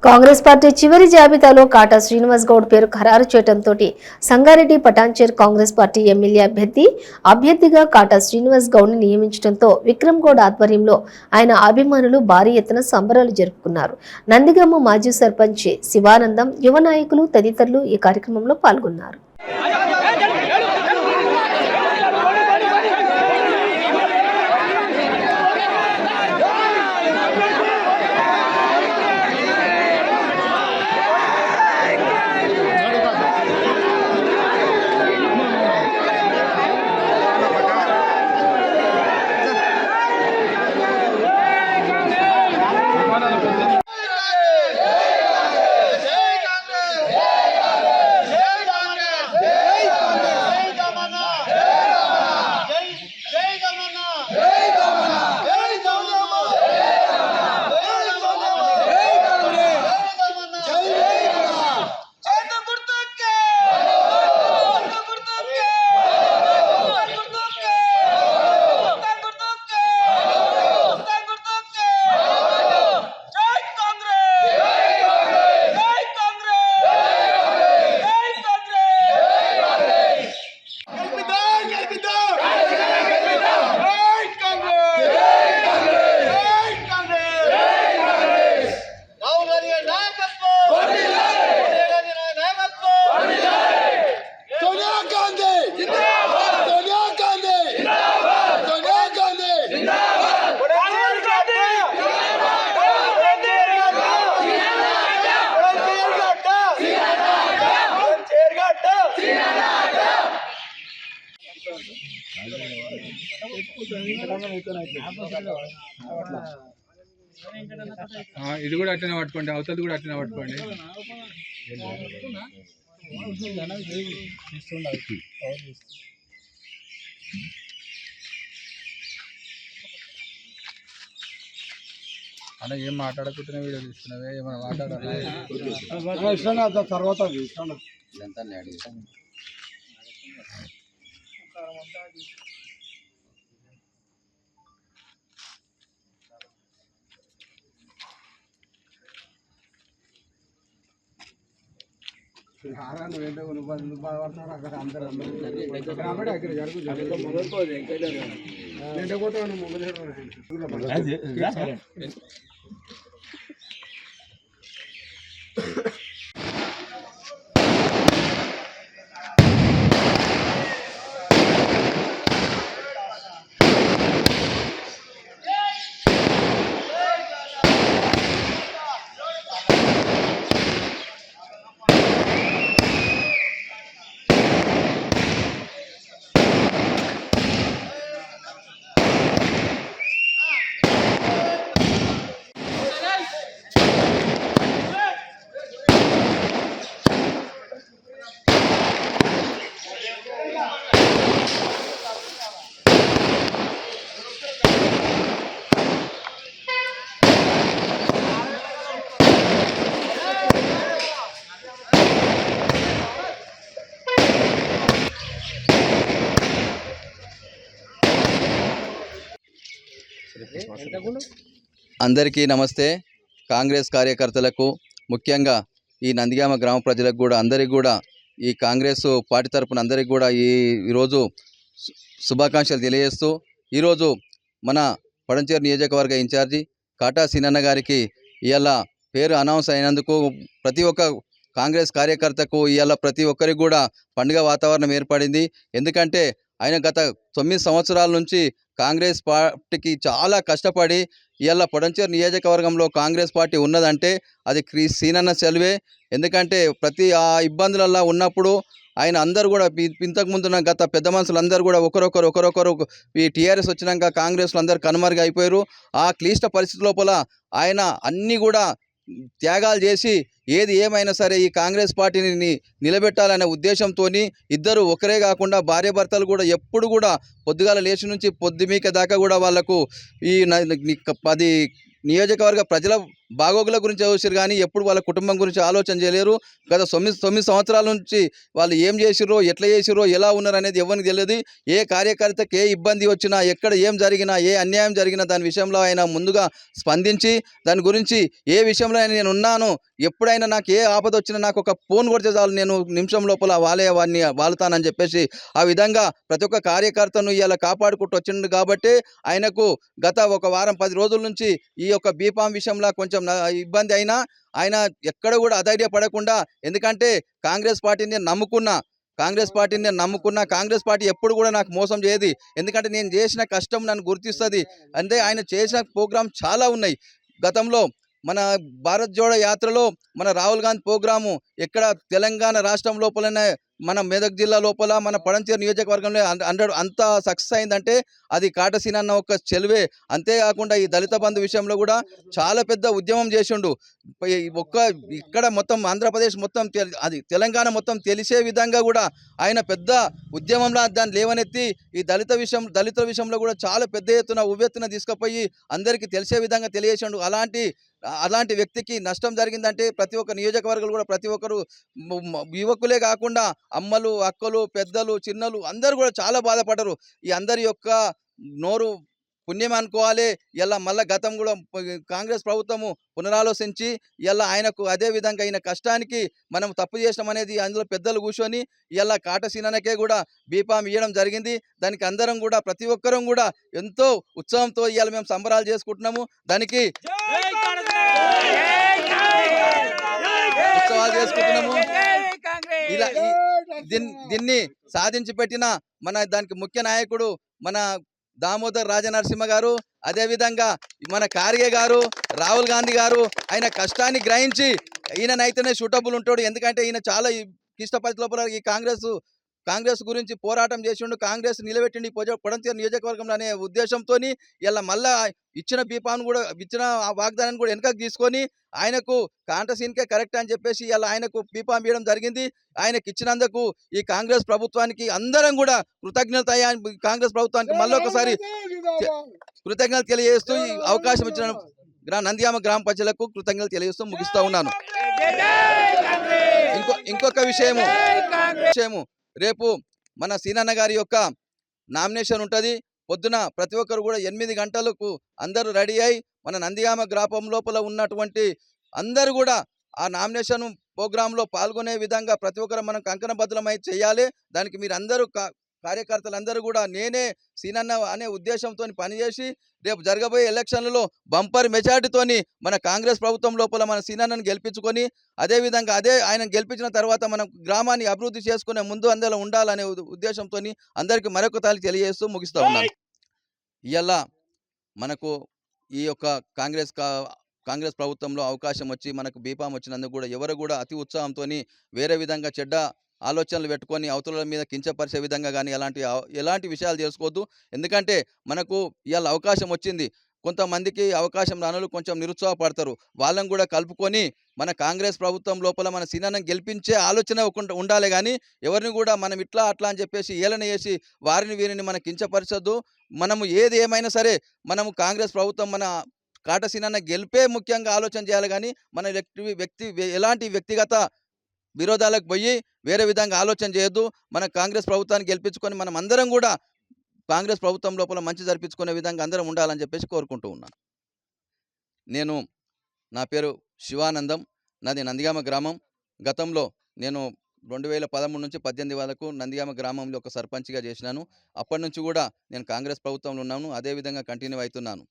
Congress party చివరి జాబితాలో కాటా శ్రీనివాస్ గౌడ్ పేరు ఖరారు చేయడంతో సంగారెడ్డి పటాన్చేర్ కాంగ్రెస్ పార్టీ ఎమ్మెల్యే అభ్యర్థిగా కాటా శ్రీనివాస్ గౌడ్ ని నియమించడంతో విక్రమ్ గౌడ్ ఆధ్వర్యంలో ఆయన అభిమానులు భారీ ఎత్తున సంబరాలు జరుపుకున్నారు. నందిగామ మాజీ సర్పంచ్ శివానందం, యువ నాయకులు తదితరులు ఈ కార్యక్రమంలో పాల్గొన్నారు. ఇది కూడా అట్లనే పట్టుకోండి, అవతలది కూడా అట్లనే పట్టుకోండి. అలా ఏం మాట్లాడకుండానే వీడియో తీసుకున్నావే, ఏమైనా మాట్లాడాలి తర్వాత అందరికీ నమస్తే. కాంగ్రెస్ కార్యకర్తలకు, ముఖ్యంగా ఈ నందిగామ గ్రామ ప్రజలకు కూడా అందరికీ కూడా ఈ కాంగ్రెస్ పార్టీ తరపున అందరికీ కూడా ఈరోజు శుభాకాంక్షలు తెలియజేస్తూ, ఈరోజు మన పటాన్చేరు నియోజకవర్గ ఇన్ఛార్జి కాటా సీనన్న గారికి ఇవాళ పేరు అనౌన్స్ అయినందుకు ప్రతి ఒక్క కాంగ్రెస్ కార్యకర్తకు ఇవాళ ప్రతి ఒక్కరికి కూడా పండుగ వాతావరణం ఏర్పడింది. ఎందుకంటే ఆయన గత 9 సంవత్సరాల నుంచి కాంగ్రెస్ పార్టీకి చాలా కష్టపడి ఇవాళ పటాన్చేరు నియోజకవర్గంలో కాంగ్రెస్ పార్టీ ఉన్నదంటే అది సీనన్న సెల్వే. ఎందుకంటే ప్రతి ఆ ఇబ్బందులలో ఉన్నప్పుడు ఆయన అందరూ కూడా ఇంతకుముందున్న గత పెద్ద మనుషులు అందరూ కూడా ఒకరొకరు ఈ టీఆర్ఎస్ వచ్చినాక కాంగ్రెస్లో అందరూ కనుమరుగు అయిపోయారు. ఆ క్లిష్ట పరిస్థితి లోపల ఆయన అన్నీ కూడా త్యాగాలు చేసి ఏది ఏమైనా సరే ఈ కాంగ్రెస్ పార్టీని నిలబెట్టాలనే ఉద్దేశంతో ఇద్దరు ఒకరే కాకుండా భార్యాభర్తలు కూడా ఎప్పుడు కూడా పొద్దుగాల లేచి నుంచి పొద్దుమీక దాకా కూడా వాళ్లకు ఈ 10 నియోజకవర్గ ప్రజల బాగోగుల గురించి చూసారు కానీ ఎప్పుడు వాళ్ళ కుటుంబం గురించి ఆలోచన చేయలేరు. గత 9 సంవత్సరాల నుంచి వాళ్ళు ఏం చేసిర్రో, ఎట్లా చేసిర్రో, ఎలా ఉన్నారు అనేది ఎవరికి తెలియదు. ఏ కార్యకర్తకి ఏ ఇబ్బంది వచ్చినా, ఎక్కడ ఏం జరిగినా, ఏ అన్యాయం జరిగినా దాని విషయంలో ఆయన ముందుగా స్పందించి దాని గురించి ఏ విషయంలో అయినా నేను ఉన్నాను, ఎప్పుడైనా నాకు ఏ ఆపద వచ్చినా నాకు ఒక ఫోన్ కొడితే చాలు, నేను నిమిషం లోపల వాడిని వాళ్తానని చెప్పేసి ఆ విధంగా ప్రతి ఒక్క కార్యకర్తను ఇలా కాపాడుకుంటూ వచ్చిండు. కాబట్టి ఆయనకు గత ఒక వారం 10 రోజుల నుంచి ఈ యొక్క బీఫామ్ విషయంలో కొంచెం ఇబ్బంది అయినా ఆయన ఎక్కడ కూడా అధైర్యపడకుండా, ఎందుకంటే కాంగ్రెస్ పార్టీని నమ్ముకున్నా, కాంగ్రెస్ పార్టీ ఎప్పుడు కూడా నాకు మోసం చేయదు. ఎందుకంటే నేను చేసిన కష్టం నన్ను గుర్తిస్తుంది. అంటే ఆయన చేసిన ప్రోగ్రాం చాలా ఉన్నాయి. గతంలో మన భారత్ జోడో యాత్రలో మన రాహుల్ గాంధీ ప్రోగ్రాము ఎక్కడ తెలంగాణ రాష్ట్రం లోపలనే, మన మెదక్ జిల్లా లోపల, మన పడంచేరు నియోజకవర్గంలో అంత సక్సెస్ అయిందంటే అది కాటసీన అన్న ఒక చెలువే. అంతేకాకుండా ఈ దళిత బంధు విషయంలో కూడా చాలా పెద్ద ఉద్యమం చేసిండు. ఇక్కడ మొత్తం ఆంధ్రప్రదేశ్ మొత్తం అది తెలంగాణ మొత్తం తెలిసే విధంగా కూడా ఆయన పెద్ద ఉద్యమంలో దాన్ని లేవనెత్తి ఈ దళితుల విషయంలో కూడా చాలా పెద్ద ఎత్తున ఉవ్వెత్తున తీసుకుపోయి అందరికీ తెలిసే విధంగా తెలియజేసిండు. అలాంటి వ్యక్తికి నష్టం జరిగిందంటే ప్రతి ఒక్క నియోజకవర్గాలు కూడా ప్రతి ఒక్కరు యువకులే కాకుండా అమ్మలు, అక్కలు, పెద్దలు, చిన్నలు అందరూ కూడా చాలా బాధపడ్డారు. ఈ అందరి యొక్క నోరు పుణ్యం అనుకోవాలి. ఇలా మళ్ళీ గతం కూడా కాంగ్రెస్ ప్రభుత్వము పునరాలోచించి ఇలా ఆయనకు అదే విధంగా అయిన కష్టానికి మనం తప్పు చేసినాం అనేది అందులో పెద్దలు కూర్చొని ఇలా కాటసీనకే కూడా బీఫామ్ ఇవ్వడం జరిగింది. దానికి అందరం కూడా ప్రతి ఒక్కరం కూడా ఎంతో ఉత్సాహంతో ఇవాళ మేము సంబరాలు చేసుకుంటున్నాము. దానికి ఉత్సవాలు చేసుకుంటున్నాము. ఇలా దీన్ని సాధించి పెట్టిన దానికి ముఖ్య నాయకుడు మన దామోదర్ రాజనరసింహ గారు, అదేవిధంగా మన ఖార్గే గారు, రాహుల్ గాంధీ గారు ఆయన కష్టాన్ని గ్రహించి ఈయననైతేనే సూటబుల్ ఉంటాడు. ఎందుకంటే ఈయన చాలా క్లిష్ట పరిస్థితుల ఈ కాంగ్రెస్ గురించి పోరాటం చేసిండు, కాంగ్రెస్ నిలబెట్టిండి పొడంచేరు నియోజకవర్గంలో అనే ఉద్దేశంతో ఇలా మళ్ళా ఇచ్చిన బీఫామ్ కూడా ఇచ్చిన వాగ్దానాన్ని కూడా వెనకకు తీసుకొని ఆయనకు కాంటసీన్కే కరెక్ట్ అని చెప్పేసి ఇలా ఆయనకు బీఫామ్ ఇవ్వడం జరిగింది. ఆయనకు ఇచ్చినందుకు ఈ కాంగ్రెస్ ప్రభుత్వానికి అందరం కూడా కాంగ్రెస్ ప్రభుత్వానికి మళ్ళీ ఒకసారి కృతజ్ఞతలు తెలియజేస్తూ ఈ అవకాశం ఇచ్చిన నంద్యామ గ్రామ ప్రజలకు కృతజ్ఞతలు తెలియజేస్తూ ముగిస్తా ఉన్నాను. ఇంకొక విషయము రేపు మన సీనన్న గారి యొక్క నామినేషన్ ఉంటుంది. పొద్దున ప్రతి ఒక్కరు కూడా 8 గంటలకు అందరూ రెడీ అయి మన నందిగామ గ్రామం లోపల ఉన్నటువంటి అందరూ కూడా ఆ నామినేషన్ ప్రోగ్రాంలో పాల్గొనే విధంగా ప్రతి ఒక్కరు మనం కంకణబద్ధమై చేయాలి. దానికి మీరు అందరూ కార్యకర్తలందరూ కూడా నేనే సీనన్న అనే ఉద్దేశంతో పనిచేసి రేపు జరగబోయే ఎలక్షన్లలో బంపర్ మెజార్టీతోని మన కాంగ్రెస్ ప్రభుత్వం లోపల మన సీనన్నను గెలిపించుకొని అదేవిధంగా ఆయన గెలిపించిన తర్వాత మనం గ్రామాన్ని అభివృద్ధి చేసుకునే ముందు అందులో ఉండాలనే ఉద్దేశంతో అందరికీ మరొకసారి తెలియజేస్తూ ముగిస్తూ ఉన్నాను. ఇవాళ మనకు ఈ యొక్క కాంగ్రెస్ ప్రభుత్వంలో అవకాశం వచ్చి మనకు బీఫామ్ వచ్చినందుకు కూడా ఎవరు కూడా అతి ఉత్సాహంతో వేరే విధంగా చెడ్డ ఆలోచనలు పెట్టుకొని అవతల మీద కించపరిచే విధంగా కానీ ఎలాంటి విషయాలు చేసుకోవద్దు. ఎందుకంటే మనకు ఇవాళ అవకాశం వచ్చింది. కొంతమందికి అవకాశం రానులు కొంచెం నిరుత్సాహపడతారు. వాళ్ళని కూడా కలుపుకొని మన కాంగ్రెస్ ప్రభుత్వం లోపల మన సీనన్నను గెలిపించే ఆలోచన ఉండాలి. కానీ ఎవరిని కూడా మనం ఇట్లా అట్లా అని చెప్పేసి ఏలన చేసి వీరిని మనం కించపరచొద్దు. మనము ఏది ఏమైనా సరే మనము కాంగ్రెస్ ప్రభుత్వం మన కాటసీనన్న గెలిపే ముఖ్యంగా ఆలోచన చేయాలి. కానీ మన ఎలాంటి వ్యక్తిగత విరోధాలకు పోయి వేరే విధంగా ఆలోచన చేయొద్దు. మన కాంగ్రెస్ ప్రభుత్వాన్ని గెలిపించుకొని మనం అందరం కూడా కాంగ్రెస్ ప్రభుత్వం లోపల మంచి జరిపించుకునే విధంగా అందరం ఉండాలని చెప్పేసి కోరుకుంటూ ఉన్నాను. నా పేరు శివానందం, నాది నందిగామ గ్రామం. గతంలో నేను 2013 నుంచి 18 వరకు నందిగామ గ్రామంలో ఒక సర్పంచ్గా చేసినాను. అప్పటి నుంచి కూడా నేను కాంగ్రెస్ ప్రభుత్వంలో ఉన్నాను, అదేవిధంగా కంటిన్యూ అవుతున్నాను.